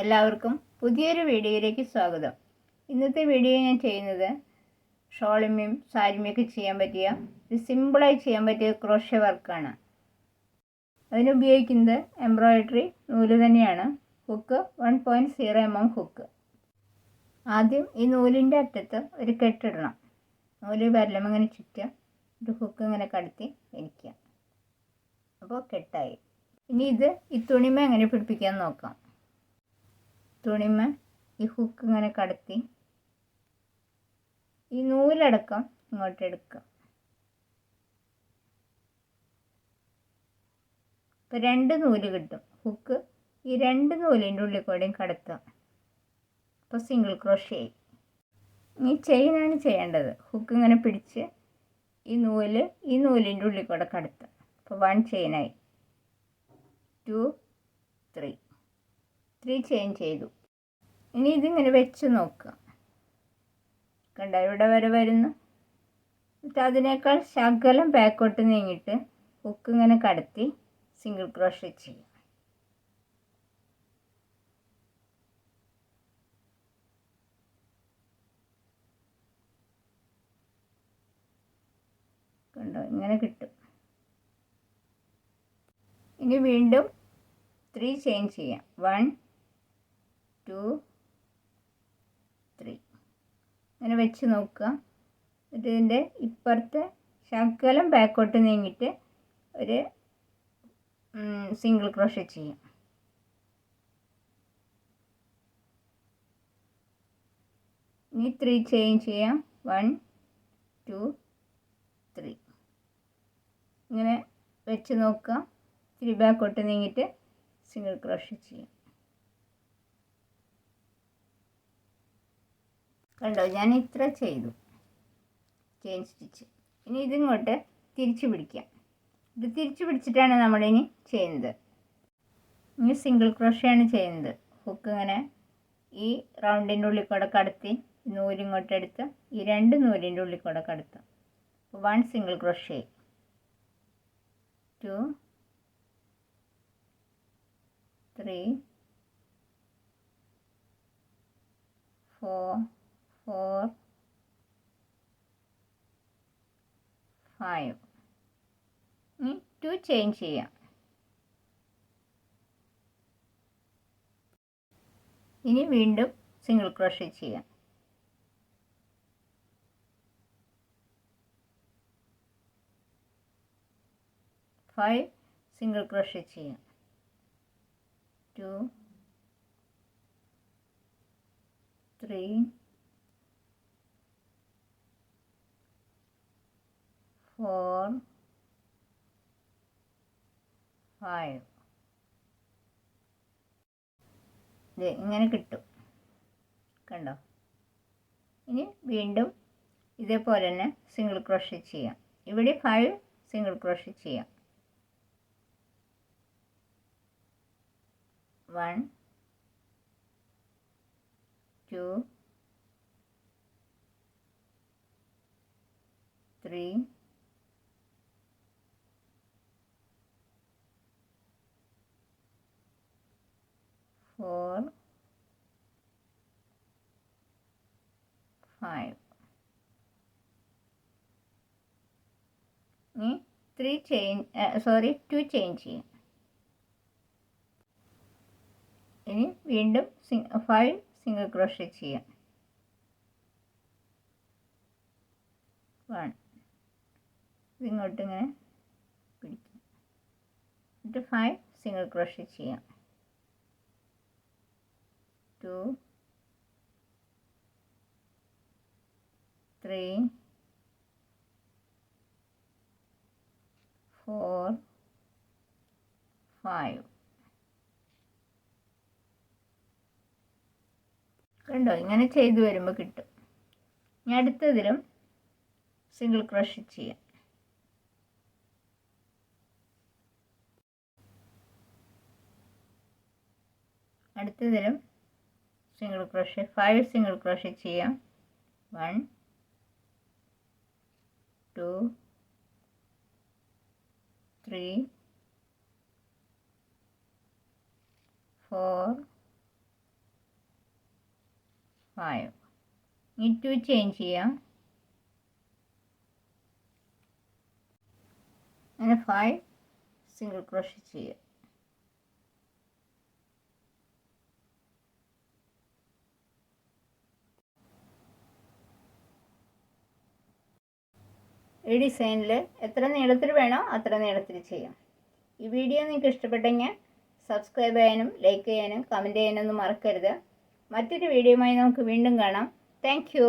എല്ലാവർക്കും പുതിയൊരു വീഡിയോയിലേക്ക് സ്വാഗതം. ഇന്നത്തെ വീഡിയോ ഞാൻ ചെയ്യുന്നത് ഷോളിമയും സാരിമയൊക്കെ ചെയ്യാൻ പറ്റിയ ഒരു സിമ്പിളായി ചെയ്യാൻ പറ്റിയ ക്രോഷ്യ വർക്കാണ്. അതിനുപയോഗിക്കുന്നത് എംബ്രോയിഡറി നൂല് തന്നെയാണ്. Hook 1.0 mm hook. ആദ്യം ഈ നൂലിൻ്റെ അറ്റത്ത് ഒരു കെട്ടിടണം. നൂല് വരലും ഇങ്ങനെ ചുറ്റുക, ഒരു ഹുക്ക് ഇങ്ങനെ കടത്തി വലിക്കുക. അപ്പോൾ കെട്ടായി. ഇനി ഈ തുണിമ എങ്ങനെ പിടിപ്പിക്കാൻ നോക്കാം. തുണിമ ഈ ഹുക്ക് ഇങ്ങനെ കടത്തി ഈ നൂലടക്കം ഇങ്ങോട്ട് എടുക്കുക. ഇപ്പോൾ 2 നൂല് കിട്ടും. ഹുക്ക് ഈ 2 നൂലിൻ്റെ ഉള്ളിൽ കൂടെയും കടത്തുക. അപ്പോൾ സിംഗിൾ ക്രോഷ്യായി. ഈ ചെയിനാണ് ചെയ്യേണ്ടത്. ഹുക്ക് ഇങ്ങനെ പിടിച്ച് ഈ നൂലിൻ്റെ ഉള്ളിൽ കൂടെ കടത്തുക. അപ്പോൾ 1 ചെയിനായി. 2 3 ചെയിൻ ചെയ്തു. ഇനി ഇതിങ്ങനെ വെച്ച് നോക്കുക. കണ്ട, ഇവിടെ വരെ വരുന്നു. എന്നിട്ട് അതിനേക്കാൾ ശകലം ബാക്കോട്ട് നീങ്ങിയിട്ട് ഹുക്ക് ഇങ്ങനെ കടത്തി സിംഗിൾ ക്രോഷ്യ ചെയ്യും. കണ്ടോ, ഇങ്ങനെ കിട്ടും. ഇനി വീണ്ടും 3 ചെയിൻ ചെയ്യാം. 1 2 3 ഇങ്ങനെ വെച്ച് നോക്കുക. എന്നിട്ട് ഇതിൻ്റെ ഇപ്പുറത്തെ ശകലം ബാക്കോട്ട് നീങ്ങിയിട്ട് ഒരു സിംഗിൾ ക്രോഷ്യ ചെയ്യാം. ഇനി 3 ചെയിൻ ചെയ്യാം. 1 2 3 ഇങ്ങനെ വെച്ച് നോക്കുക. ഇത്തിരി ബാക്കോട്ട് നീങ്ങിയിട്ട് സിംഗിൾ ക്രോഷ്യ ചെയ്യാം. കണ്ടോ, ഞാൻ ഇത്ര ചെയ്തു ചെയിൻ സ്റ്റിച്ച്. ഇനി ഇതിങ്ങോട്ട് തിരിച്ച് പിടിക്കാം. ഇത് തിരിച്ച് പിടിച്ചിട്ടാണ് നമ്മളിനി ചെയ്യുന്നത്. ഇനി സിംഗിൾ ക്രോഷ്യാണ് ചെയ്യുന്നത്. ഹുക്ക് ഇങ്ങനെ ഈ റൗണ്ടിൻ്റെ ഉള്ളിൽ കൂടെ കടത്തി നൂലിങ്ങോട്ട് എടുത്ത് ഈ 2 നൂലിൻ്റെ ഉള്ളിൽ കൂടെ കടത്തും. അപ്പോൾ 1 സിംഗിൾ ക്രോഷ്യ, 2 3 4 5. ഇനി 2 ചെയിൻ ചെയ്യാം. ഇനി വീണ്ടും സിംഗിൾ ക്രോഷ്യ ചെയ്യാം. 5 സിംഗിൾ ക്രോഷ്യ ചെയ്യാം. 2 3 4 5. ഇത് ഇങ്ങനെ കിട്ടും. കണ്ടോ. ഇനി വീണ്ടും ഇതേപോലെ തന്നെ സിംഗിൾ ക്രോഷ്യ ചെയ്യാം. ഇവിടെ 5 സിംഗിൾ ക്രോഷ്യ ചെയ്യാം. 1 2 3 4 5. ഇനി 2 ചെയിൻ ചെയ്യാം. ഇനി വീണ്ടും 5 സിംഗിൾ ക്രോഷ്യ ചെയ്യാം. 1 ഇതിങ്ങോട്ട് ഇങ്ങനെ പിടിക്കും. എന്നിട്ട് 5 സിംഗിൾ ക്രോഷ്യ ചെയ്യാം. 2 3 4 5. കണ്ടോ, ഇങ്ങനെ ചെയ്തു വരുമ്പോൾ കിട്ടും. ഇനി അടുത്തതിലും സിംഗിൾ ക്രോഷ്യ ചെയ്യാം. അടുത്തതിലും സിംഗിൾ ക്രോഷ്യ 5 സിംഗിൾ ക്രോഷ്യ ചെയ്യാം. 1 2 3 4 5. ഇനി 2 ചെയിൻ ചെയ്യാം. അങ്ങനെ 5 സിംഗിൾ ക്രോഷേ ചെയ്യുക. ഈ ഡിസൈനിൽ എത്ര നീളത്തിൽ വേണോ അത്ര നീളത്തിൽ ചെയ്യാം. ഈ വീഡിയോ നിങ്ങൾക്ക് ഇഷ്ടപ്പെട്ടെങ്കിൽ സബ്സ്ക്രൈബ് ചെയ്യാനും ലൈക്ക് ചെയ്യാനും കമൻറ്റ് ചെയ്യാനൊന്നും മറക്കരുത്. മറ്റൊരു വീഡിയോയുമായി നമുക്ക് വീണ്ടും കാണാം. Thank you.